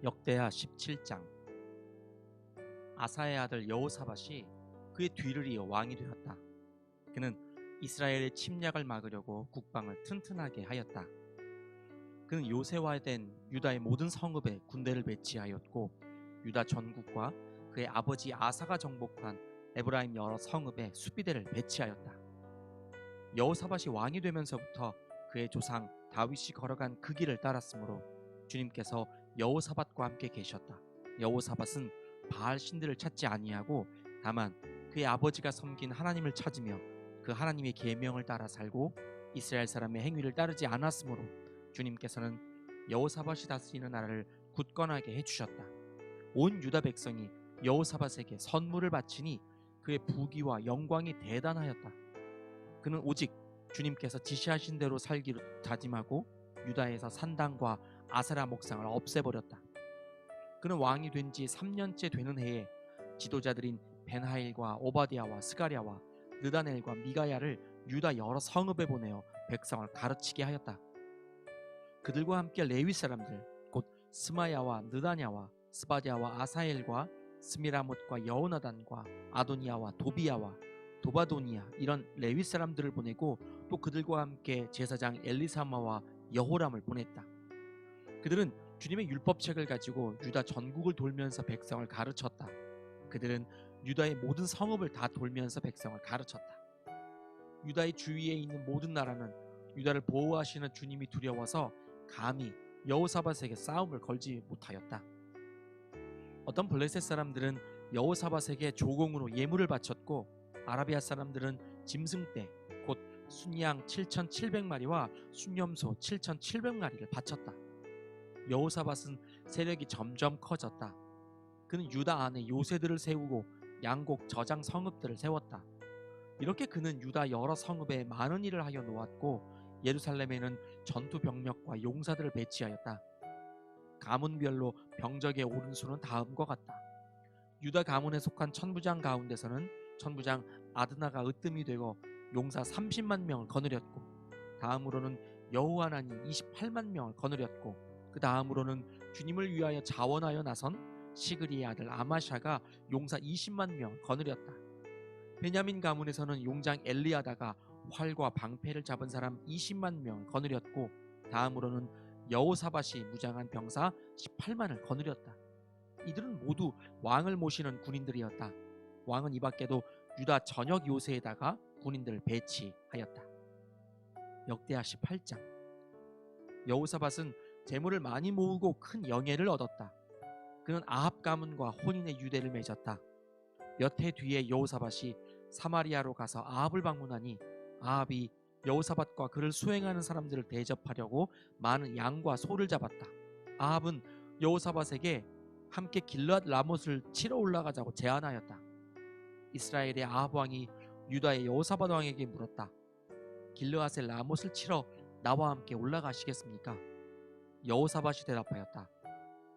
역대하 17장. 아사의 아들 여호사밧이 그의 뒤를 이어 왕이 되었다. 그는 이스라엘의 침략을 막으려고 국방을 튼튼하게 하였다. 그는 요새화된 유다의 모든 성읍에 군대를 배치하였고 유다 전국과 그의 아버지 아사가 정복한 에브라임 여러 성읍에 수비대를 배치하였다. 여호사밧이 왕이 되면서부터 그의 조상 다윗이 걸어간 그 길을 따랐으므로 주님께서 여호사밧과 함께 계셨다. 여호사밧은 바알 신들을 찾지 아니하고 다만 그의 아버지가 섬긴 하나님을 찾으며 그 하나님의 계명을 따라 살고 이스라엘 사람의 행위를 따르지 않았으므로 주님께서는 여호사밧이 다스리는 나라를 굳건하게 해주셨다. 온 유다 백성이 여호사밧에게 선물을 바치니 그의 부귀와 영광이 대단하였다. 그는 오직 주님께서 지시하신 대로 살기로 다짐하고 유다에서 산당과 아세라 목상을 없애버렸다. 그는 왕이 된 지 3년째 되는 해에 지도자들인 벤하일과 오바댜와 스가랴와 느다넬과 미가야를 유다 여러 성읍에 보내어 백성을 가르치게 하였다. 그들과 함께 레위 사람들 곧 스마야와 느다냐와 스바랴와 아사엘과 스미라못과 여호나단과 아도니아와 도비야와 도바도니아 이런 레위 사람들을 보내고 또 그들과 함께 제사장 엘리사마와 여호람을 보냈다. 그들은 주님의 율법책을 가지고 유다 전국을 돌면서 백성을 가르쳤다. 그들은 유다의 모든 성읍을 다 돌면서 백성을 가르쳤다. 유다의 주위에 있는 모든 나라는 유다를 보호하시는 주님이 두려워서 감히 여호사밧에게 싸움을 걸지 못하였다. 어떤 블레셋 사람들은 여호사밧에게 조공으로 예물을 바쳤고 아라비아 사람들은 짐승떼 곧 순양 7,700마리와 순염소 7,700마리를 바쳤다. 여호사밧은 세력이 점점 커졌다. 그는 유다 안에 요새들을 세우고 양곡 저장 성읍들을 세웠다. 이렇게 그는 유다 여러 성읍에 많은 일을 하여 놓았고 예루살렘에는 전투 병력과 용사들을 배치하였다. 가문별로 병적의 오른수는 다음과 같다. 유다 가문에 속한 천부장 가운데서는 천부장 아드나가 으뜸이 되고 용사 30만 명을 거느렸고 다음으로는 여호하난이 28만 명을 거느렸고 그 다음으로는 주님을 위하여 자원하여 나선 시그리의 아들 아마샤가 용사 20만 명을 거느렸다. 베냐민 가문에서는 용장 엘리아다가 활과 방패를 잡은 사람 20만 명을 거느렸고 다음으로는 여호사밧이 무장한 병사 18만을 거느렸다. 이들은 모두 왕을 모시는 군인들이었다. 왕은 이 밖에도 유다 전역 요새에다가 군인들을 배치하였다. 역대하 18장. 여호사밧은 재물을 많이 모으고 큰 영예를 얻었다. 그는 아합 가문과 혼인의 유대를 맺었다. 몇 해 뒤에 여호사밧이 사마리아로 가서 아합을 방문하니 아합이 여호사밧과 그를 수행하는 사람들을 대접하려고 많은 양과 소를 잡았다. 아합은 여호사밧에게 함께 길르앗 라못을 치러 올라가자고 제안하였다. 이스라엘의 아합 왕이 유다의 여호사밧 왕에게 물었다. 길르앗의 라못을 치러 나와 함께 올라가시겠습니까? 여호사밧이 대답하였다.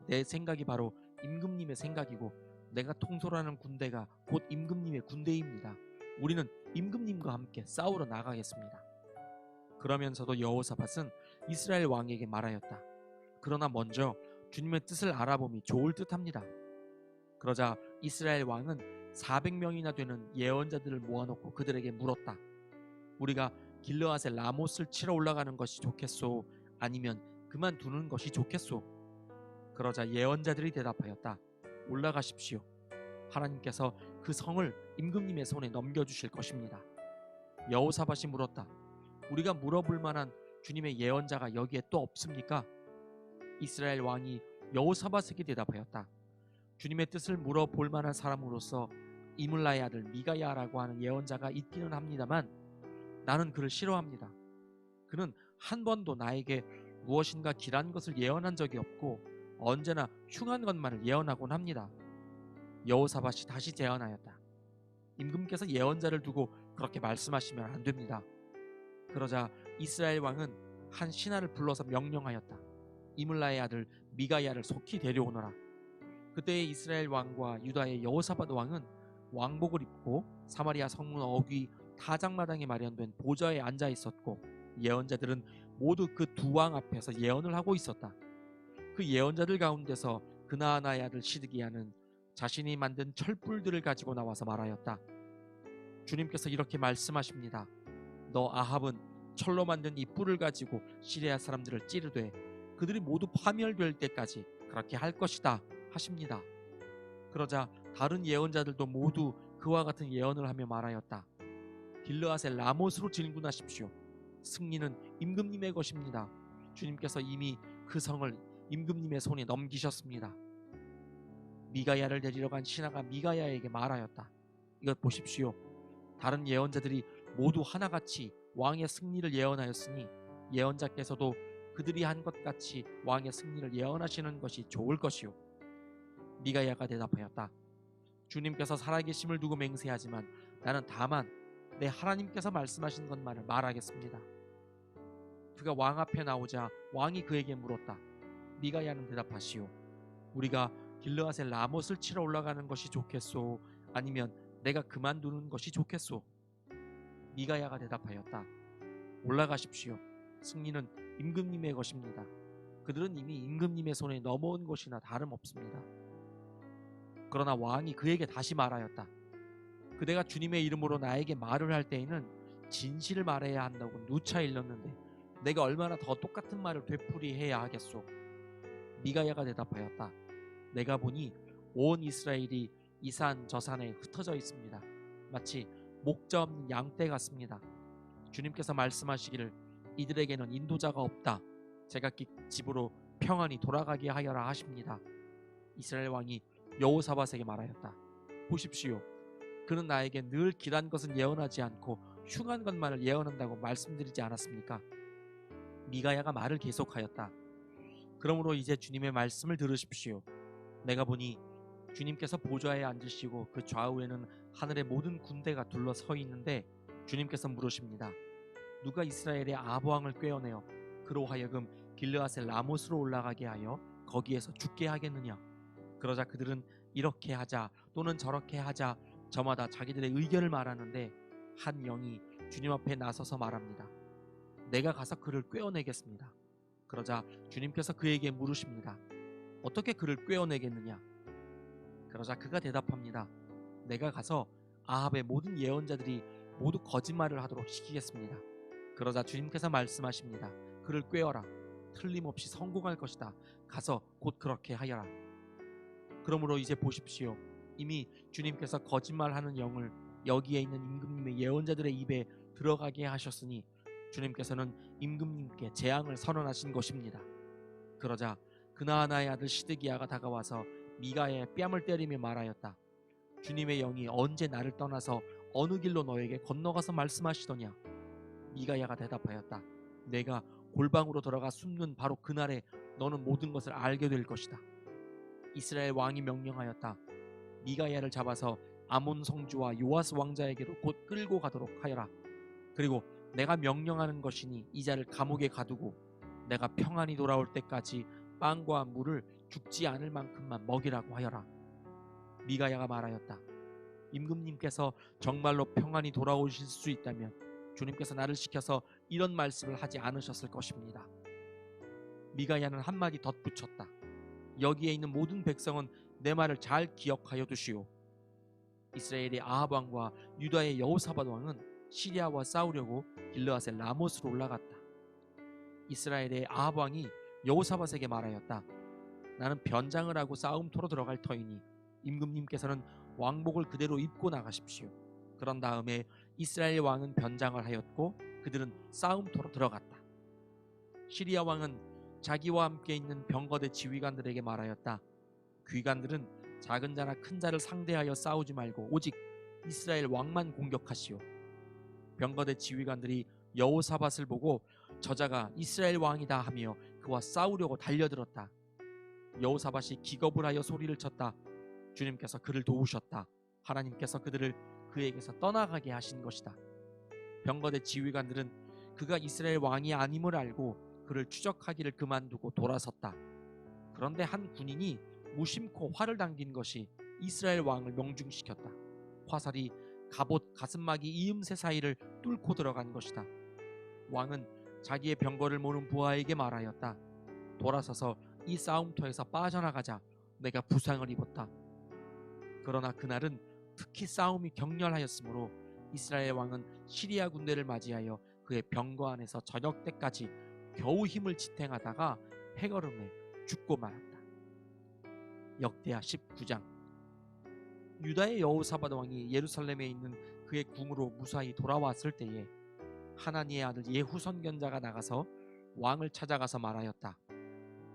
내 생각이 바로 임금님의 생각이고 내가 통솔하는 군대가 곧 임금님의 군대입니다. 우리는 임금님과 함께 싸우러 나가겠습니다. 그러면서도 여호사밧은 이스라엘 왕에게 말하였다. 그러나 먼저 주님의 뜻을 알아봄이 좋을 듯합니다. 그러자 이스라엘 왕은 400명이나 되는 예언자들을 모아놓고 그들에게 물었다. 우리가 길르앗의 라못을 치러 올라가는 것이 좋겠소? 아니면 그만두는 것이 좋겠소? 그러자 예언자들이 대답하였다. 올라가십시오. 하나님께서 그 성을 임금님의 손에 넘겨주실 것입니다. 여호사밧이 물었다. 우리가 물어볼 만한 주님의 예언자가 여기에 또 없습니까? 이스라엘 왕이 여호사밧에게 대답하였다. 주님의 뜻을 물어볼 만한 사람으로서 이물라의 아들 미가야라고 하는 예언자가 있기는 합니다만 나는 그를 싫어합니다. 그는 한 번도 나에게 무엇인가 길한 것을 예언한 적이 없고 언제나 흉한 것만을 예언하곤 합니다. 여호사밧이 다시 제안하였다. 임금께서 예언자를 두고 그렇게 말씀하시면 안 됩니다. 그러자 이스라엘 왕은 한 신하를 불러서 명령하였다. 이물라의 아들 미가야를 속히 데려오너라. 그때 이스라엘 왕과 유다의 여호사밧 왕은 왕복을 입고 사마리아 성문 어귀 타작마당에 마련된 보좌에 앉아 있었고 예언자들은 모두 그 두 왕 앞에서 예언을 하고 있었다. 그 예언자들 가운데서 그나아나의 아들 시드기야는 자신이 만든 철불들을 가지고 나와서 말하였다. 주님께서 이렇게 말씀하십니다. 너 아합은 철로 만든 이 뿔을 가지고 시리아 사람들을 찌르되 그들이 모두 파멸될 때까지 그렇게 할 것이다 하십니다. 그러자 다른 예언자들도 모두 그와 같은 예언을 하며 말하였다. 길르앗의 라못으로 진군하십시오. 승리는 임금님의 것입니다. 주님께서 이미 그 성을 임금님의 손에 넘기셨습니다. 미가야를 데리러 간 신하가 미가야에게 말하였다. 이것 보십시오. 다른 예언자들이 모두 하나같이 왕의 승리를 예언하였으니 예언자께서도 그들이 한 것 같이 왕의 승리를 예언하시는 것이 좋을 것이요. 미가야가 대답하였다. 주님께서 살아계심을 두고 맹세하지만 나는 다만 내 하나님께서 말씀하신 것만을 말하겠습니다. 그가 왕 앞에 나오자 왕이 그에게 물었다. 미가야는 대답하시오. 우리가 길르앗의 라못을 치러 올라가는 것이 좋겠소? 아니면 내가 그만두는 것이 좋겠소? 미가야가 대답하였다. 올라가십시오. 승리는 임금님의 것입니다. 그들은 이미 임금님의 손에 넘어온 것이나 다름없습니다. 그러나 왕이 그에게 다시 말하였다. 그대가 주님의 이름으로 나에게 말을 할 때에는 진실을 말해야 한다고 누차 일렀는데 내가 얼마나 더 똑같은 말을 되풀이해야 하겠소? 미가야가 대답하였다. 내가 보니 온 이스라엘이 이 산 저 산에 흩어져 있습니다. 마치 목자 없는 양떼 같습니다. 주님께서 말씀하시기를 이들에게는 인도자가 없다. 제각기 집으로 평안히 돌아가게 하여라 하십니다. 이스라엘 왕이 여호사밧에게 말하였다. 보십시오. 그는 나에게 늘 길한 것은 예언하지 않고 흉한 것만을 예언한다고 말씀드리지 않았습니까? 미가야가 말을 계속하였다. 그러므로 이제 주님의 말씀을 들으십시오. 내가 보니 주님께서 보좌에 앉으시고 그 좌우에는 하늘의 모든 군대가 둘러서 있는데 주님께서 물으십니다. 누가 이스라엘의 아합 왕을 꾀어내어 그로 하여금 길르앗의 라못으로 올라가게 하여 거기에서 죽게 하겠느냐? 그러자 그들은 이렇게 하자 또는 저렇게 하자 저마다 자기들의 의견을 말하는데 한 영이 주님 앞에 나서서 말합니다. 내가 가서 그를 꾀어내겠습니다. 그러자 주님께서 그에게 물으십니다. 어떻게 그를 꾀어내겠느냐? 그러자 그가 대답합니다. 내가 가서 아합의 모든 예언자들이 모두 거짓말을 하도록 시키겠습니다. 그러자 주님께서 말씀하십니다. 그를 꾀어라. 틀림없이 성공할 것이다. 가서 곧 그렇게 하여라. 그러므로 이제 보십시오. 이미 주님께서 거짓말하는 영을 여기에 있는 임금님의 예언자들의 입에 들어가게 하셨으니 주님께서는 임금님께 재앙을 선언하신 것입니다. 그러자 그나아나의 아들 시드기야가 다가와서 미가야의 뺨을 때리며 말하였다. 주님의 영이 언제 나를 떠나서 어느 길로 너에게 건너가서 말씀하시더냐? 미가야가 대답하였다. 내가 골방으로 들어가 숨는 바로 그날에 너는 모든 것을 알게 될 것이다. 이스라엘 왕이 명령하였다. 미가야를 잡아서 아몬 성주와 요아스 왕자에게로 곧 끌고 가도록 하여라. 그리고 내가 명령하는 것이니 이 자를 감옥에 가두고 내가 평안히 돌아올 때까지 빵과 물을 죽지 않을 만큼만 먹이라고 하여라. 미가야가 말하였다. 임금님께서 정말로 평안히 돌아오실 수 있다면 주님께서 나를 시켜서 이런 말씀을 하지 않으셨을 것입니다. 미가야는 한마디 덧붙였다. 여기에 있는 모든 백성은 내 말을 잘 기억하여 두시오. 이스라엘의 아합 왕과 유다의 여호사밧 왕은 시리아와 싸우려고 길르앗의 라못으로 올라갔다. 이스라엘의 아합 왕이 여호사밧에게 말하였다. 나는 변장을 하고 싸움터로 들어갈 터이니 임금님께서는 왕복을 그대로 입고 나가십시오. 그런 다음에 이스라엘 왕은 변장을 하였고 그들은 싸움터로 들어갔다. 시리아 왕은 자기와 함께 있는 병거대 지휘관들에게 말하였다. 귀관들은 작은 자나 큰 자를 상대하여 싸우지 말고 오직 이스라엘 왕만 공격하시오. 병거대 지휘관들이 여호사밧을 보고 저자가 이스라엘 왕이다 하며 그와 싸우려고 달려들었다. 여호사밧이 기겁을 하여 소리를 쳤다. 주님께서 그를 도우셨다. 하나님께서 그들을 그에게서 떠나가게 하신 것이다. 병거대 지휘관들은 그가 이스라엘 왕이 아님을 알고 그를 추적하기를 그만두고 돌아섰다. 그런데 한 군인이 무심코 활을 당긴 것이 이스라엘 왕을 명중시켰다. 화살이 갑옷 가슴막이 이음새 사이를 뚫고 들어간 것이다. 왕은 자기의 병거를 모는 부하에게 말하였다. 돌아서서 이 싸움터에서 빠져나가자. 내가 부상을 입었다. 그러나 그날은 특히 싸움이 격렬하였으므로 이스라엘 왕은 시리아 군대를 맞이하여 그의 병거 안에서 저녁 때까지 겨우 힘을 지탱하다가 해걸음에 죽고 말았다. 역대하 19장. 유다의 여호사밧 왕이 예루살렘에 있는 그의 궁으로 무사히 돌아왔을 때에 하나니의 아들 예후 선견자가 나가서 왕을 찾아가서 말하였다.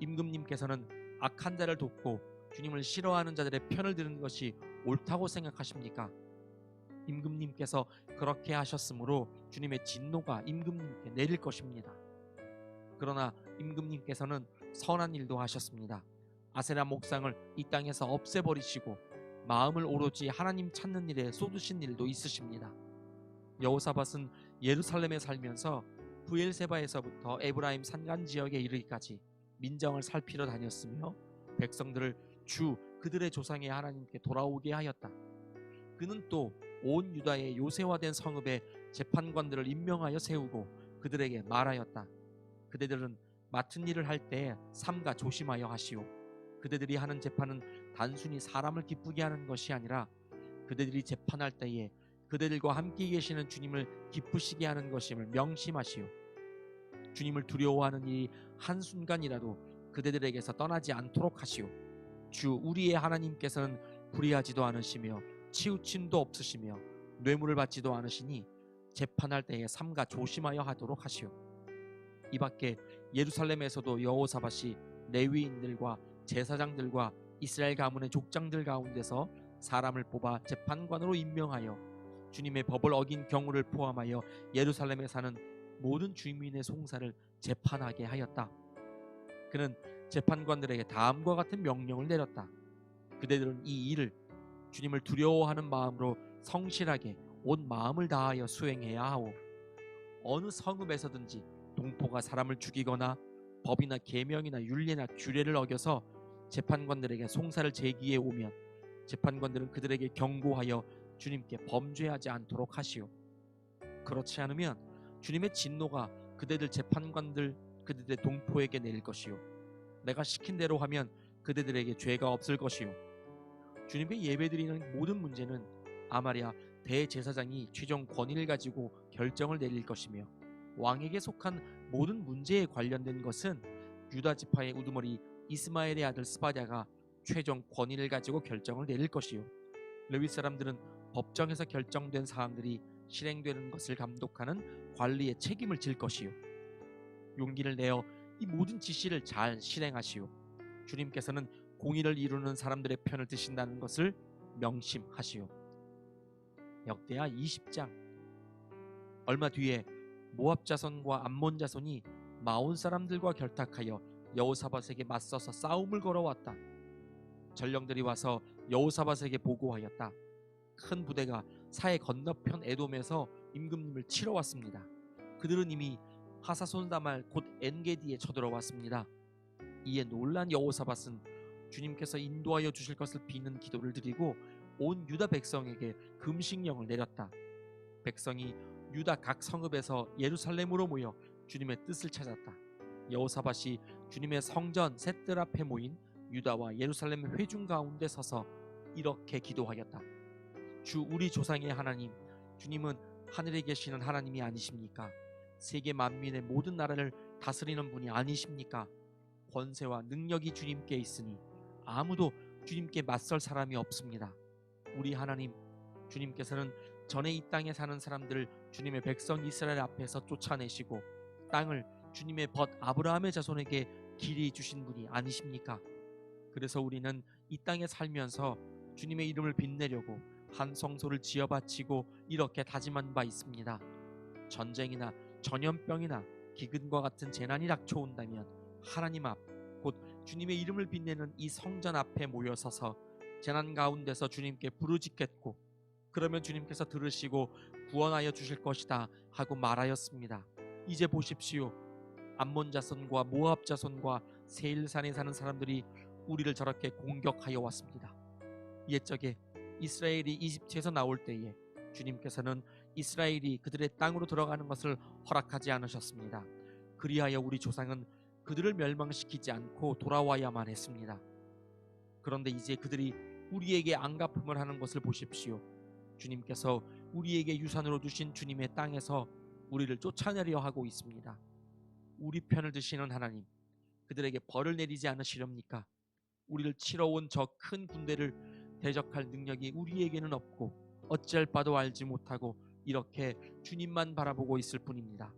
임금님께서는 악한 자를 돕고 주님을 싫어하는 자들의 편을 드는 것이 옳다고 생각하십니까? 임금님께서 그렇게 하셨으므로 주님의 진노가 임금님께 내릴 것입니다. 그러나 임금님께서는 선한 일도 하셨습니다. 아세라 목상을 이 땅에서 없애버리시고 마음을 오로지 하나님 찾는 일에 쏟으신 일도 있으십니다. 여호사밧은 예루살렘에 살면서 브엘세바에서부터 에브라임 산간 지역에 이르기까지 민정을 살피러 다녔으며 백성들을 주 그들의 조상의 하나님께 돌아오게 하였다. 그는 또 온 유다의 요새화된 성읍에 재판관들을 임명하여 세우고 그들에게 말하였다. 그대들은 맡은 일을 할 때 삼가 조심하여 하시오. 그대들이 하는 재판은 단순히 사람을 기쁘게 하는 것이 아니라 그대들이 재판할 때에 그대들과 함께 계시는 주님을 기쁘시게 하는 것임을 명심하시오. 주님을 두려워하는 일이 한순간이라도 그대들에게서 떠나지 않도록 하시오. 주 우리의 하나님께서는 불의하지도 않으시며 치우침도 없으시며 뇌물을 받지도 않으시니 재판할 때에 삼가 조심하여 하도록 하시오. 이 밖에 예루살렘에서도 여호사밧이 레위인들과 제사장들과 이스라엘 가문의 족장들 가운데서 사람을 뽑아 재판관으로 임명하여 주님의 법을 어긴 경우를 포함하여 예루살렘에 사는 모든 주민의 송사를 재판하게 하였다. 그는 재판관들에게 다음과 같은 명령을 내렸다. 그대들은 이 일을 주님을 두려워하는 마음으로 성실하게 온 마음을 다하여 수행해야 하오. 어느 성읍에서든지 동포가 사람을 죽이거나 법이나 계명이나 율례나 규례를 어겨서 재판관들에게 송사를 제기해 오면 재판관들은 그들에게 경고하여 주님께 범죄하지 않도록 하시오. 그렇지 않으면 주님의 진노가 그대들 재판관들 그대들 동포에게 내릴 것이요 내가 시킨 대로 하면 그대들에게 죄가 없을 것이요 주님께 예배드리는 모든 문제는 아마랴 대제사장이 최종 권위를 가지고 결정을 내릴 것이며 왕에게 속한 모든 문제에 관련된 것은 유다 지파의 우두머리 이스마엘의 아들 스바랴가 최종 권위를 가지고 결정을 내릴 것이요 레위 사람들은 법정에서 결정된 사항들이 실행되는 것을 감독하는 관리의 책임을 질 것이요 용기를 내어 이 모든 지시를 잘 실행하시오. 주님께서는 공의를 이루는 사람들의 편을 드신다는 것을 명심하시오. 역대하 20장. 얼마 뒤에 모압 자손과 암몬 자손이 마온 사람들과 결탁하여 여호사밧에게 맞서서 싸움을 걸어왔다. 전령들이 와서 여호사밧에게 보고하였다. 큰 부대가 사해 건너편 에돔에서 임금님을 치러 왔습니다. 그들은 이미 하사손다말 곧 엔게디에 쳐들어왔습니다. 이에 놀란 여호사밧은 주님께서 인도하여 주실 것을 비는 기도를 드리고 온 유다 백성에게 금식령을 내렸다. 백성이 유다 각 성읍에서 예루살렘으로 모여 주님의 뜻을 찾았다. 여호사밧이 주님의 성전 셋들 앞에 모인 유다와 예루살렘 회중 가운데 서서 이렇게 기도하였다. 주 우리 조상의 하나님, 주님은 하늘에 계시는 하나님이 아니십니까? 세계 만민의 모든 나라를 다스리는 분이 아니십니까? 권세와 능력이 주님께 있으니 아무도 주님께 맞설 사람이 없습니다. 우리 하나님, 주님께서는 전에 이 땅에 사는 사람들을 주님의 백성 이스라엘 앞에서 쫓아내시고 땅을 주님의 벗 아브라함의 자손에게 길이 주신 분이 아니십니까? 그래서 우리는 이 땅에 살면서 주님의 이름을 빛내려고 한 성소를 지어 바치고 이렇게 다짐한 바 있습니다. 전쟁이나 전염병이나 기근과 같은 재난이 닥쳐온다면 하나님 앞 곧 주님의 이름을 빛내는 이 성전 앞에 모여서서 재난 가운데서 주님께 부르짖겠고 그러면 주님께서 들으시고 구원하여 주실 것이다 하고 말하였습니다. 이제 보십시오. 암몬 자손과 모압 자손과 세일산에 사는 사람들이 우리를 저렇게 공격하여 왔습니다. 옛적에 이스라엘이 이집트에서 나올 때에 주님께서는 이스라엘이 그들의 땅으로 들어가는 것을 허락하지 않으셨습니다. 그리하여 우리 조상은 그들을 멸망시키지 않고 돌아와야만 했습니다. 그런데 이제 그들이 우리에게 안갚음을 하는 것을 보십시오. 주님께서 우리에게 유산으로 주신 주님의 땅에서 우리를 쫓아내려 하고 있습니다. 우리 편을 드시는 하나님, 그들에게 벌을 내리지 않으시렵니까? 우리를 치러 온 저 큰 군대를 대적할 능력이 우리에게는 없고 어찌할 바도 알지 못하고 이렇게 주님만 바라보고 있을 뿐입니다.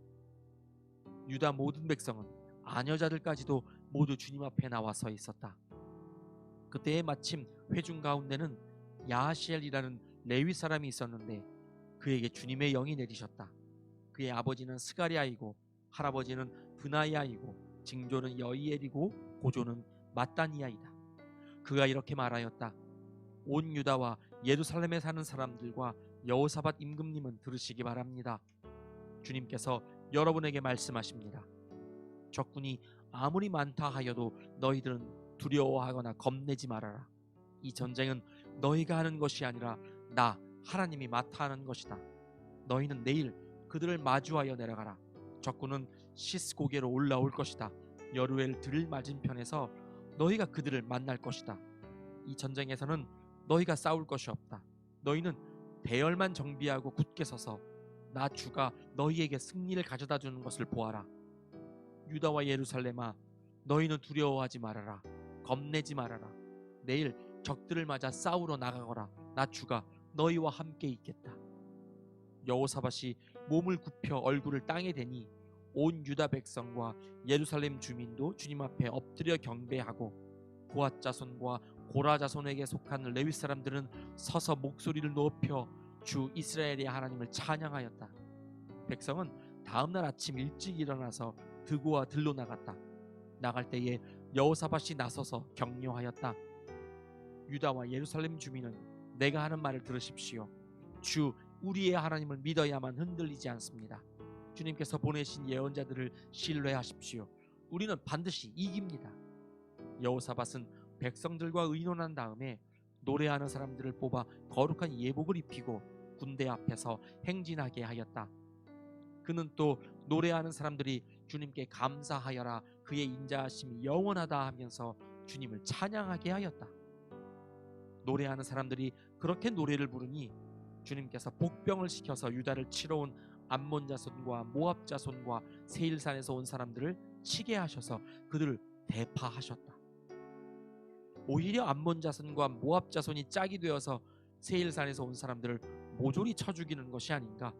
유다 모든 백성은 아녀자들까지도 모두 주님 앞에 나와 서 있었다. 그때에 마침 회중 가운데는 야하시엘이라는 레위 사람이 있었는데 그에게 주님의 영이 내리셨다. 그의 아버지는 스가랴이고 할아버지는 브나야이고 징조는 여이엘이고 고조는 마따니아이다. 그가 이렇게 말하였다. 온 유다와 예루살렘에 사는 사람들과 여호사밧 임금님은 들으시기 바랍니다. 주님께서 여러분에게 말씀하십니다. 적군이 아무리 많다 하여도 너희들은 두려워하거나 겁내지 말아라. 이 전쟁은 너희가 하는 것이 아니라 나 하나님이 맡아 하는 것이다. 너희는 내일 그들을 마주하여 내려가라. 적군은 시스고게로 올라올 것이다. 여루엘 들 맞은편에서 너희가 그들을 만날 것이다. 이 전쟁에서는 너희가 싸울 것이 없다. 너희는 대열만 정비하고 굳게 서서 나 주가 너희에게 승리를 가져다 주는 것을 보아라. 유다와 예루살렘아, 너희는 두려워하지 말아라. 겁내지 말아라. 내일 적들을 맞아 싸우러 나가거라. 나 주가 너희와 함께 있겠다. 여호사밧이 몸을 굽혀 얼굴을 땅에 대니 온 유다 백성과 예루살렘 주민도 주님 앞에 엎드려 경배하고 고앗 자손과 고라 자손에게 속한 레위 사람들은 서서 목소리를 높여 주 이스라엘의 하나님을 찬양하였다. 백성은 다음 날 아침 일찍 일어나서 드고와 들로 나갔다. 나갈 때에 여호사밧이 나서서 격려하였다. 유다와 예루살렘 주민은 내가 하는 말을 들으십시오. 주 우리의 하나님을 믿어야만 흔들리지 않습니다. 주님께서 보내신 예언자들을 신뢰하십시오. 우리는 반드시 이깁니다. 여호사밧은 백성들과 의논한 다음에 노래하는 사람들을 뽑아 거룩한 예복을 입히고 군대 앞에서 행진하게 하였다. 그는 또 노래하는 사람들이 주님께 감사하여라, 그의 인자하심이 영원하다 하면서 주님을 찬양하게 하였다. 노래하는 사람들이 그렇게 노래를 부르니 주님께서 복병을 시켜서 유다를 치러 온 암몬 자손과 모압 자손과 세일산에서 온 사람들을 치게 하셔서 그들을 대파하셨다. 오히려 암몬 자손과 모압 자손이 짝이 되어서 세일산에서 온 사람들을 모조리 쳐 죽이는 것이 아닌가.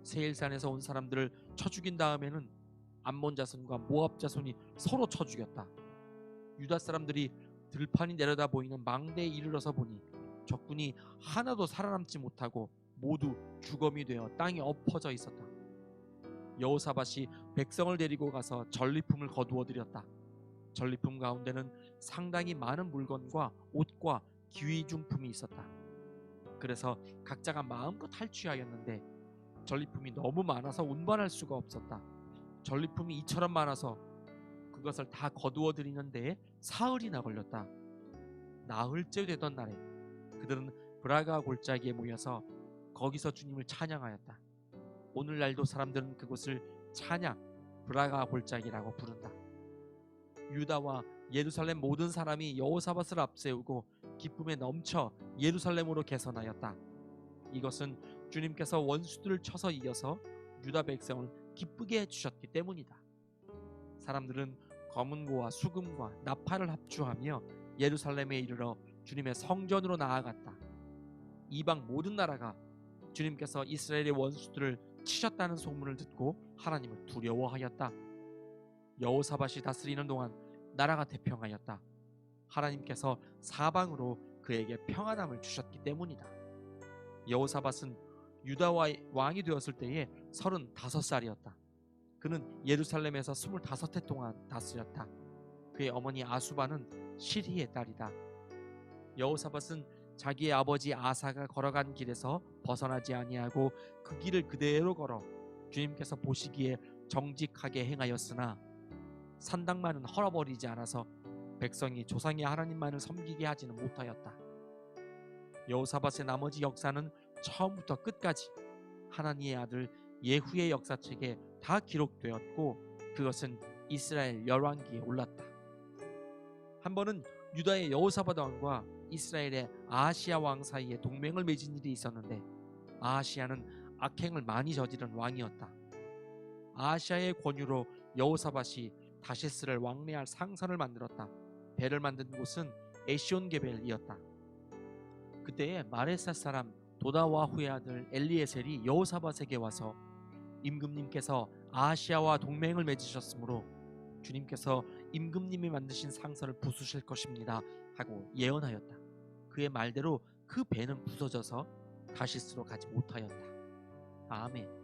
세일산에서 온 사람들을 쳐 죽인 다음에는 암몬 자손과 모압 자손이 서로 쳐 죽였다. 유다 사람들이 들판이 내려다 보이는 망대에 이르러서 보니 적군이 하나도 살아남지 못하고 모두 주검이 되어 땅에 엎어져 있었다. 여호사밧이 백성을 데리고 가서 전리품을 거두어 드렸다. 전리품 가운데는 상당히 많은 물건과 옷과 귀중품이 있었다. 그래서 각자가 마음껏 탈취하였는데 전리품이 너무 많아서 운반할 수가 없었다. 전리품이 이처럼 많아서 그것을 다 거두어 드리는 데에 사흘이나 걸렸다. 나흘째 되던 날에 그들은 브라가 골짜기에 모여서 거기서 주님을 찬양하였다. 오늘날도 사람들은 그곳을 찬양 브라가 골짜기라고 부른다. 유다와 예루살렘 모든 사람이 여호사밧을 앞세우고 기쁨에 넘쳐 예루살렘으로 개선하였다. 이것은 주님께서 원수들을 쳐서 이겨서 유다 백성을 기쁘게 해주셨기 때문이다. 사람들은 검은고와 수금과 나팔을 합주하며 예루살렘에 이르러 주님의 성전으로 나아갔다. 이방 모든 나라가 주님께서 이스라엘의 원수들을 치셨다는 소문을 듣고 하나님을 두려워하였다. 여호사밧이 다스리는 동안 나라가 태평하였다. 하나님께서 사방으로 그에게 평안함을 주셨기 때문이다. 여호사밧은 유다의 왕이 되었을 때에 35살이었다. 그는 예루살렘에서 25해 동안 다스렸다. 그의 어머니 아수바는 시리의 딸이다. 여호사밧은 자기의 아버지 아사가 걸어간 길에서 벗어나지 아니하고 그 길을 그대로 걸어 주님께서 보시기에 정직하게 행하였으나 산당만은 헐어버리지 않아서 백성이 조상의 하나님만을 섬기게 하지는 못하였다. 여호사밧의 나머지 역사는 처음부터 끝까지 하나님의 아들 예후의 역사책에 다 기록되었고 그것은 이스라엘 열왕기에 올랐다. 한 번은 유다의 여호사밧 왕과 이스라엘의 아하시야 왕 사이에 동맹을 맺은 일이 있었는데, 아하시야는 악행을 많이 저지른 왕이었다. 아하시야의 권유로 여호사밧이 다시스를 왕래할 상선을 만들었다. 배를 만든 곳은 에시온게벨이었다. 그때에 마레사 사람 도다와후의 아들 엘리에셀이 여호사밧에게 와서, 임금님께서 아하시야와 동맹을 맺으셨으므로 주님께서 임금님이 만드신 상선을 부수실 것입니다 하고 예언하였다. 그의 말대로 그 배는 부서져서 다시스로 가지 못하였다. 아멘.